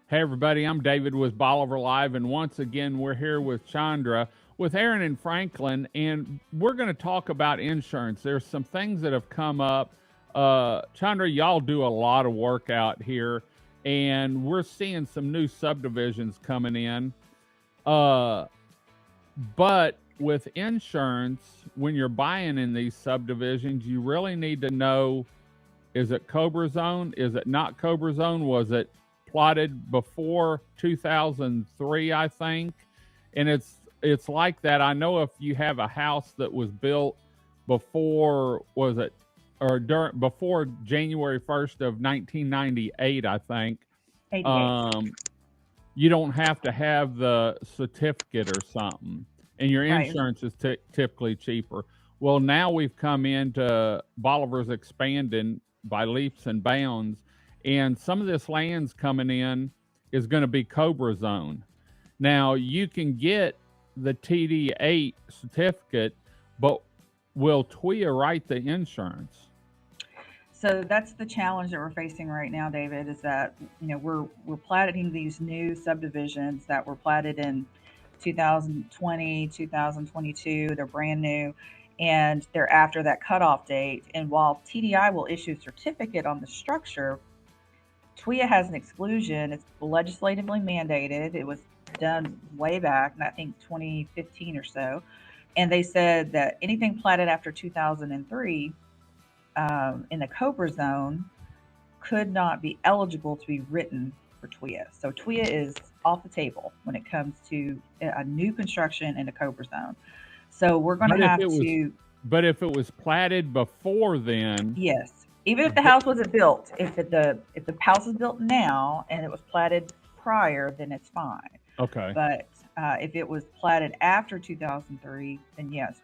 Hey, everybody, I'm David with Bolivar Live, and once again, we're here with Chandra, with Aran and Franklin, and we're going to talk about insurance. There's some things that have come up. Chandra, y'all do a lot of work out here, and we're seeing some new subdivisions coming in. Uh, but with insurance, when you're buying in these subdivisions, you really need to know, is it Cobra Zone? Is it not Cobra Zone? Was it plotted before 2003, I think? And it's like that. I know if you have a house that was built before, was it, or during, before January 1st of 1998, I think, 88. You don't have to have the certificate or something, and your Right. insurance is typically cheaper. Well, now we've come into Bolivar's expanding by leaps and bounds, and some of this land's coming in is going to be Cobra Zone. Now you can get the TD8 certificate, but will TWIA write the insurance? So that's the challenge that we're facing right now, David, is that we're platting these new subdivisions that were platted in 2020, 2022. They're brand new, and they're after that cutoff date. And while TDI will issue a certificate on the structure, TWIA has an exclusion. It's legislatively mandated. It was done way back, I think 2015 or so. And they said that anything platted after 2003 in the Cobra Zone could not be eligible to be written for TWIA. So TWIA is off the table when it comes to a new construction in a Cobra Zone. So we're going to But if have it was, to, but if it was platted before then, yes, even if the house wasn't built, if the house is built now and it was platted prior, then it's fine. okay, But if it was platted after 2003, then yes,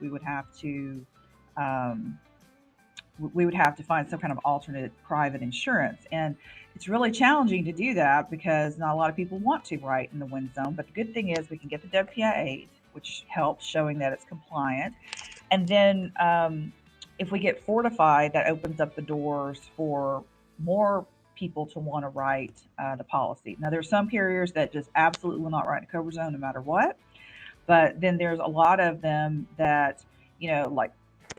um, we would have to find some kind of alternate private insurance. And it's really challenging to do that because not a lot of people want to write in the wind zone. But the good thing is we can get the WPI 8, which helps showing that it's compliant. And then if we get fortified, that opens up the doors for more people to want to write the policy. Now, there's some carriers that just absolutely will not write in Cobra Zone no matter what. But then there's a lot of them that, like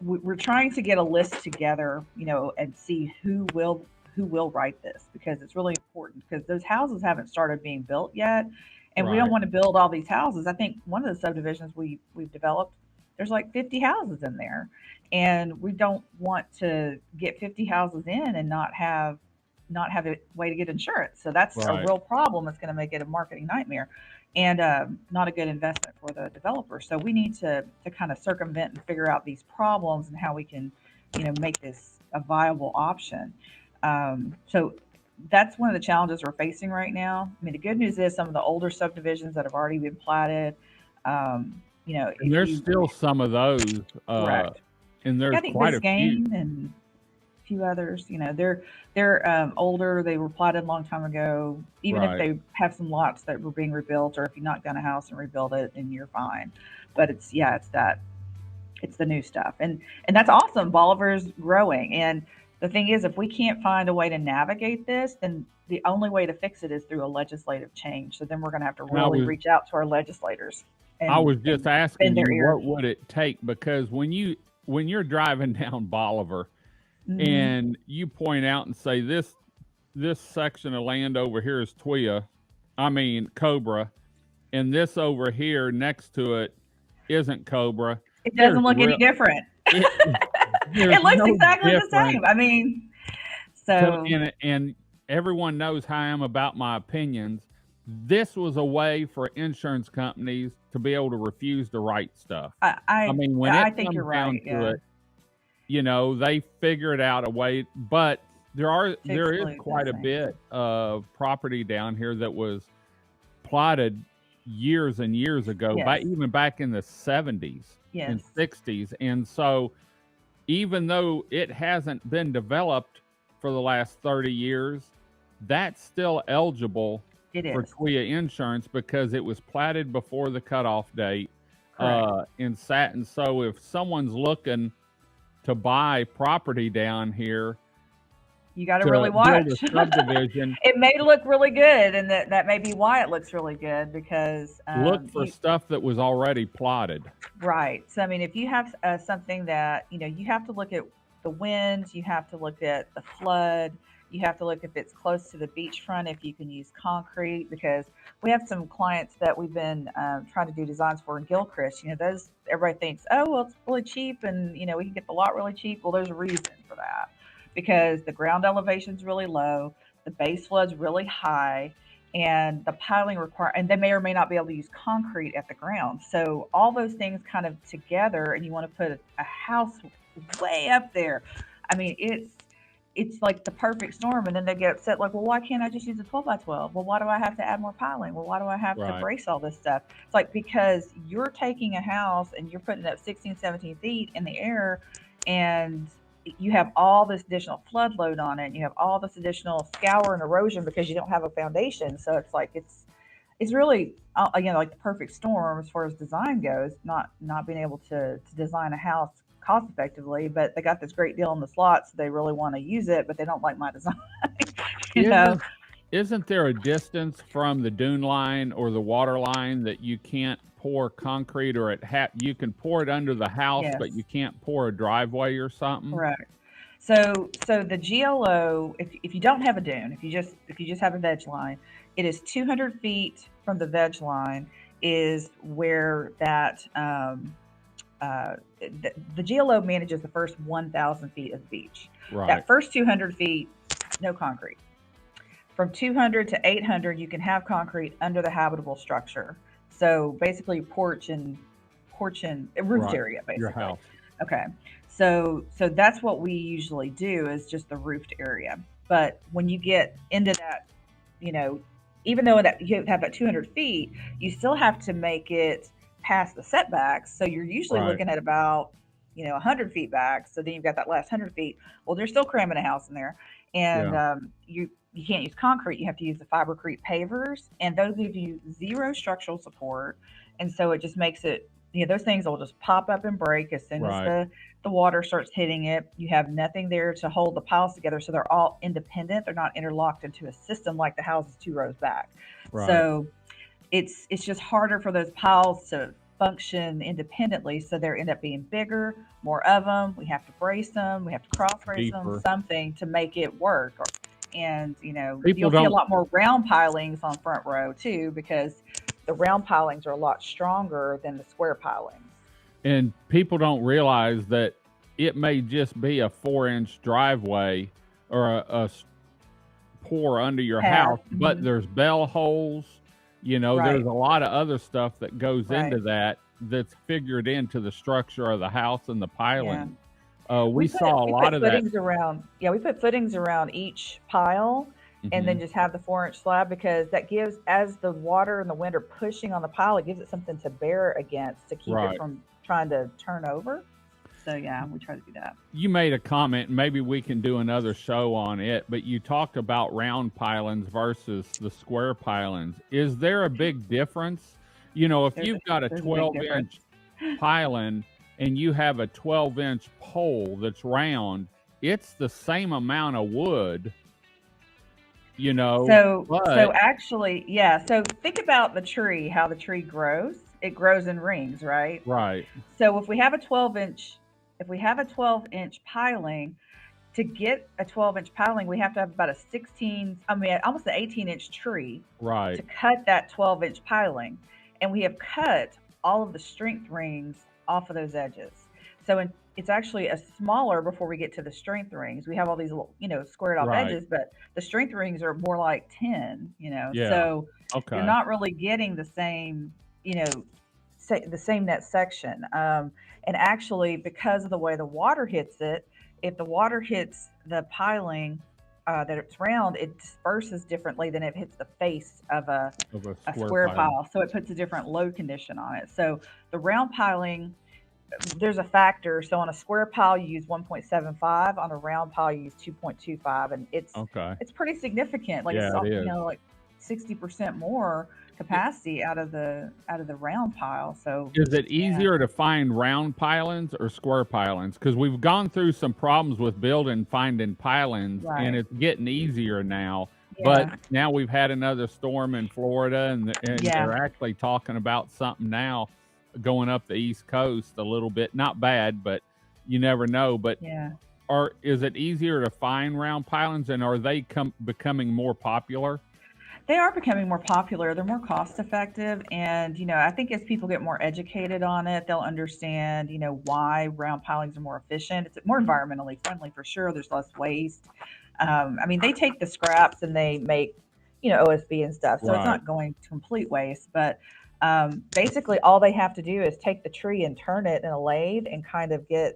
we're trying to get a list together, and see who will write this because it's really important because those houses haven't started being built yet, and we don't right, want to build all these houses. I think one of the subdivisions we've developed, there's like 50 houses in there, and we don't want to get 50 houses in and not have a way to get insurance. So that's a right. real problem. It's going to make it a marketing nightmare and not a good investment for the developer. So we need to kind of circumvent and figure out these problems and how we can, make this a viable option. So that's one of the challenges we're facing right now. I mean, the good news is some of the older subdivisions that have already been platted. And If there's you still some of those, correct, and yeah, there's I think quite a few. Biscayne and few others. They're older. They were platted a long time ago. Even if Right. they have some lots that were being rebuilt, or if you knock down a house and rebuild it, then you're fine. But it's the new stuff, and that's awesome. Bolivar's growing, and the thing is, if we can't find a way to navigate this, then the only way to fix it is through a legislative change. So then we're going to have to And I really was reach out to our legislators I and was just bend asking their you ear. what would it take, because when you're driving down Bolivar Hmm. and you point out and say this section of land over here is TWIA, I mean Cobra, and this over here next to it isn't Cobra. It There's doesn't look any real different. it It there's looks no exactly the difference. same. I mean, So so and everyone knows how I am about my opinions. This was a way for insurance companies to be able to refuse to write stuff. I I I, mean, when I it think you're comes right. down to Yeah, it, they figured out a way, but to there is exclude those quite a things. bit of property down here that was plotted years and years ago, by Yes, even back in the 70s and yes, 60s. And so even though it hasn't been developed for the last 30 years, that's still eligible it for is TWIA insurance because it was platted before the cutoff date, correct. in sat. And so if someone's looking to buy property down here, You got to really to build a watch. subdivision. It may look really good, and that may be why it looks really good because Look for you stuff that was already plotted. right. So I mean, if you have something that you have to look at the winds, you have to look at the flood, you have to look if it's close to the beachfront, if you can use concrete, because we have some clients that we've been trying to do designs for in Gilchrist. Those everybody thinks, oh well, it's really cheap, and we can get the lot really cheap. Well, there's a reason for that because the ground elevation is really low, the base flood's really high, and the piling require, and they may or may not be able to use concrete at the ground. So all those things kind of together, and you want to put a house way up there. I mean, it's like the perfect storm, and then they get upset like, well, why can't I just use a 12 by 12? Well, why do I have to add more piling? Well, why do I have to Right. brace all this stuff? It's like because you're taking a house and you're putting it up 16, 17 feet in the air, and you have all this additional flood load on it, and you have all this additional scour and erosion because you don't have a foundation. So it's like it's really again like the perfect storm as far as design goes. Not being able to design a house cost effectively, but they got this great deal on the slot, so they really want to use it, but they don't like my design. you know. Isn't isn't there a distance from the dune line or the water line that you can't pour concrete, or you can pour it under the house, Yes. but you can't pour a driveway or something? Correct. So the GLO, if you don't have a dune, if you just have a veg line, it is 200 feet from the veg line is where that the GLO manages the first 1,000 feet of the beach. Right. That first 200 feet, no concrete. From 200 to 800, you can have concrete under the habitable structure. So basically, porch and roof Right. area, Your basically. house. Okay. So that's what we usually do is just the roofed area. But when you get into that, you know, even though that you have that 200 feet, you still have to make it past the setbacks. So you're usually Right. looking at about 100 feet back. So then you've got that last 100 feet. Well, they're still cramming a house in there, and Yeah. you can't use concrete. You have to use the fibercrete pavers, and those give you zero structural support, and so it just makes it. Those things will just pop up and break as soon as Right. the water starts hitting it. You have nothing there to hold the piles together, so they're all independent. They're not interlocked into a system like the houses two rows back. Right. So it's just harder for those piles to function independently. So they end up being bigger, more of them. We have to brace them. We have to cross brace them, Deeper. something to make it work. And People you'll see a don't lot more round pilings on front row too, because the round pilings are a lot stronger than the square pilings. and people don't realize that it may just be a 4-inch driveway or pour under your Path. house, but there's bell holes. There's Right. a lot of other stuff that goes Right. into that that's figured into the structure of the house and the Yeah. piling. We We put saw a we lot put of that. footings around. Yeah, we put footings around each pile, and then Hmm. just have the 4-inch slab because that gives, as the water and the wind are pushing on the pile, it gives it something to bear against to keep it Right. from trying to turn over. So yeah, we try to do that. You made a comment, and maybe we can do another show on it, but you talked about round pilings versus the square pilings. Is there a big difference? If There's a you've got a there's a big 12-inch difference. piling and you have a 12-inch pole that's round, it's the same amount of wood, So but actually, yeah. So think about the tree, how the tree grows. It grows in rings, right? right, So if we have a 12-inch piling, to get a 12-inch piling, we have to have about a 16, I mean, almost an 18-inch tree to right, cut that 12-inch piling. And we have cut all of the strength rings off of those edges. So it's actually a smaller before we get to the strength rings. We have all these little, squared off right. edges, but the strength rings are more like 10. Yeah. So you're Okay. not really getting you know, the same net section. And actually, because of the way the water hits it, if the water hits the piling that it's round, it disperses differently than if it hits the face of Of a a square square piling. pile. So it puts a different load condition on it. So the round piling, there's a factor. So on a square pile, you use 1.75. On a round pile, you use 2.25, and it's Okay. it's pretty significant. Like it's Yeah, it is. like 60% more capacity out of the round pile. So Is it yeah, easier to find round pilings or square pilings? Because we've gone through some problems with finding pilings, and right. it's getting easier now. But Yeah, now we've had another storm in Florida, and yeah, they're actually talking about something now going up the East Coast a little bit. Not bad, but you never know. But yeah. is it easier to find round pilings, and are they becoming more popular? They are becoming more popular. They're more cost effective. And, I think as people get more educated on it, they'll understand, why round pilings are more efficient. It's more environmentally friendly for sure. There's less waste. I mean, they take the scraps and they make, OSB and stuff. So it's Right. not going to complete waste. But basically, all they have to do is take the tree and turn it in a lathe and kind of get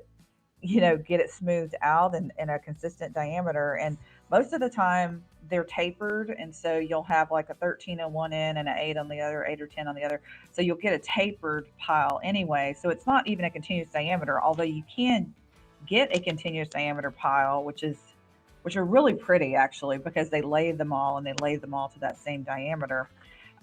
it smoothed out in a consistent diameter. And most of the time they're tapered. And so you'll have like a 13 on one end and an 8 on the other, 8 or 10 on the other. So you'll get a tapered pile anyway. So it's not even a continuous diameter, although you can get a continuous diameter pile, which are really pretty actually, because they lay them all and they lay them all to that same diameter.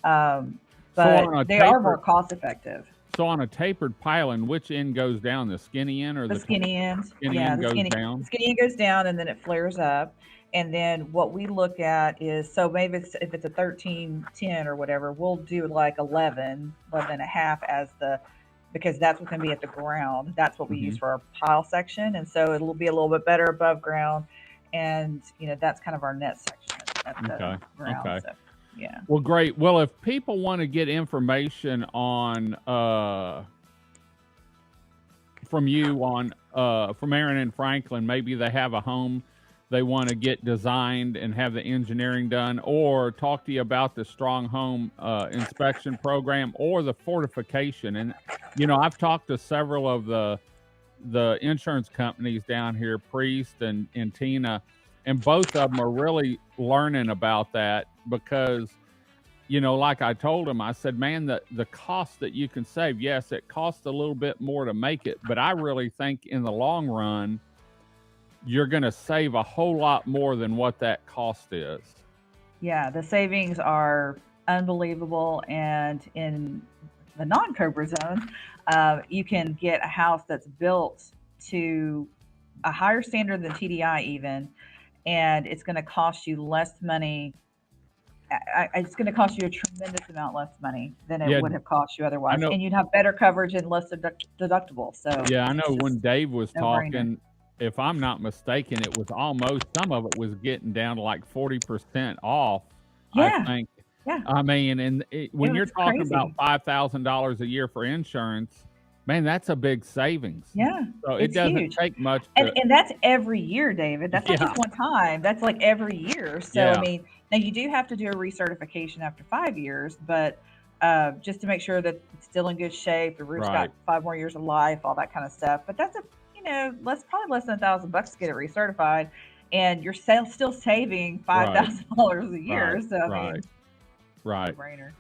Um, So but on a they are more tapered cost effective. So on a tapered piling, which end goes down? The skinny end or The the skinny end. skinny Yeah, end goes the down? skinny end goes down and then it flares up. And then what we look at is, so maybe if it's a 13 10 or whatever, we'll do like 11 and a half as because that's what's going to be at the ground. That's what we use Hmm. for our pile section. And so it'll be a little bit better above ground. And, that's kind of our net section at the Okay. ground. Okay. So, yeah. Well, great. Well, if people want to get information on from you on from Aran and Franklin, maybe they have a home they want to get designed and have the engineering done, or talk to you about the strong home inspection program or the fortification. And I've talked to several of the insurance companies down here, Priest and Tina, and both of them are really learning about that because like I told him, I said, man, the cost that you can save, yes, it costs a little bit more to make it, but I really think in the long run, you're going to save a whole lot more than what that cost is. Yeah, the savings are unbelievable. And in the non Cobra zone, you can get a house that's built to a higher standard than TDI, even, and it's going to cost you less money. It's going to cost you a tremendous amount less money than it Yeah, would have cost you I otherwise. know. And you'd have better coverage and less deductible. So Yeah, I it's know when just Dave was no brainer. talking, if I'm not mistaken, it was almost some of it was getting down to like 40% off, I Yeah, think. yeah, I mean, and it when you're was talking about crazy. $5,000 a year for insurance, man, that's a big savings. Yeah, So it it's doesn't huge. take much And to, and that's every year, David. That's not yeah, just one time. That's like every year. So I yeah, mean, now you do have to do a recertification after 5 years, but just to make sure that it's still in good shape, the roof's got right, 5 more years of life, all that kind of stuff. But that's probably less than $1,000 to get it recertified, and you're still saving five right, thousand dollars a right, year. So I right, mean, no right. brainer.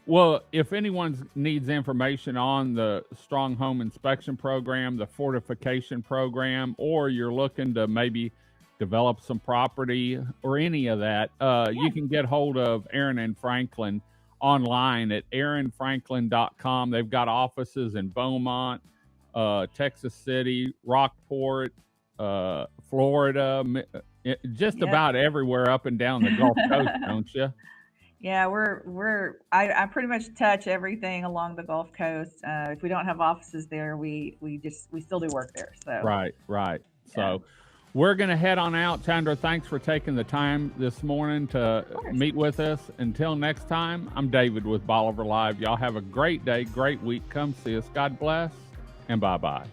Well, if anyone needs information on the Strong Home Inspection Program, the Fortification Program, or you're looking to maybe develop some property or any of that, Yeah, you can get hold of Aran and Franklin online at aaronfranklin.com. They've got offices in Beaumont, Texas City, Rockport, Florida, just yep. about everywhere up and down the Gulf Coast, don't you? Yeah, I pretty much touch everything along the Gulf Coast. If we don't have offices there, we still do work there. So Right, right. yeah, So we're going to head on out. Chandra, thanks for taking the time this morning to of course. meet with us. Until next time, I'm David with Bolivar Live. Y'all have a great day, great week. Come see us. God bless, and bye bye.